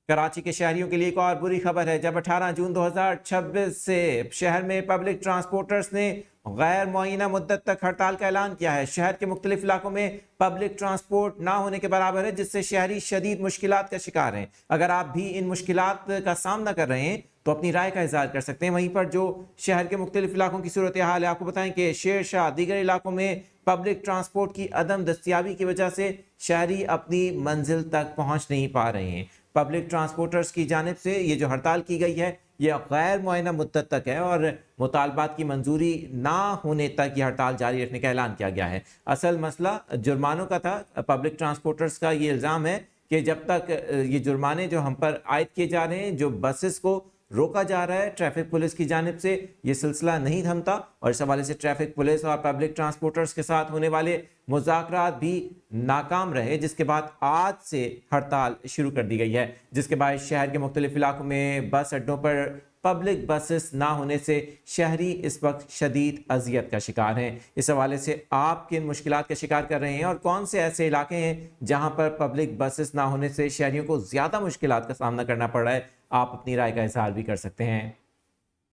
کراچی کے شہریوں کے لیے ایک اور بری خبر ہے۔ جب 18 جون 2026 سے شہر میں پبلک ٹرانسپورٹرز نے غیر معینہ مدت تک ہڑتال کا اعلان کیا ہے۔ شہر کے مختلف علاقوں میں پبلک ٹرانسپورٹ نہ ہونے کے برابر ہے، جس سے شہری شدید مشکلات کا شکار ہیں۔ اگر آپ بھی ان مشکلات کا سامنا کر رہے ہیں تو اپنی رائے کا اظہار کر سکتے ہیں۔ وہیں پر جو شہر کے مختلف علاقوں کی صورتحال ہے، آپ کو بتائیں کہ شیر شاہ دیگر علاقوں میں پبلک ٹرانسپورٹ کی عدم دستیابی کی وجہ سے شہری اپنی منزل تک پہنچ نہیں پا رہے ہیں۔ پبلک ٹرانسپورٹرز کی جانب سے یہ جو ہڑتال کی گئی ہے یہ غیر معینہ مدت تک ہے اور مطالبات کی منظوری نہ ہونے تک یہ ہڑتال جاری رکھنے کا اعلان کیا گیا ہے۔ اصل مسئلہ جرمانوں کا تھا۔ پبلک ٹرانسپورٹرز کا یہ الزام ہے کہ جب تک یہ جرمانے جو ہم پر عائد کیے جا رہے ہیں، جو بسز کو روکا جا رہا ہے ٹریفک پولیس کی جانب سے، یہ سلسلہ نہیں تھمتا، اور اس حوالے سے ٹریفک پولیس اور پبلک ٹرانسپورٹرز کے ساتھ ہونے والے مذاکرات بھی ناکام رہے، جس کے بعد آج سے ہڑتال شروع کر دی گئی ہے، جس کے باعث شہر کے مختلف علاقوں میں بس اڈوں پر پبلک بسز نہ ہونے سے شہری اس وقت شدید اذیت کا شکار ہیں۔ اس حوالے سے آپ کن مشکلات کا شکار کر رہے ہیں اور کون سے ایسے علاقے ہیں جہاں پر پبلک بسز نہ ہونے سے شہریوں کو زیادہ مشکلات کا سامنا کرنا پڑ رہا ہے، آپ اپنی رائے کا اظہار بھی کر سکتے ہیں۔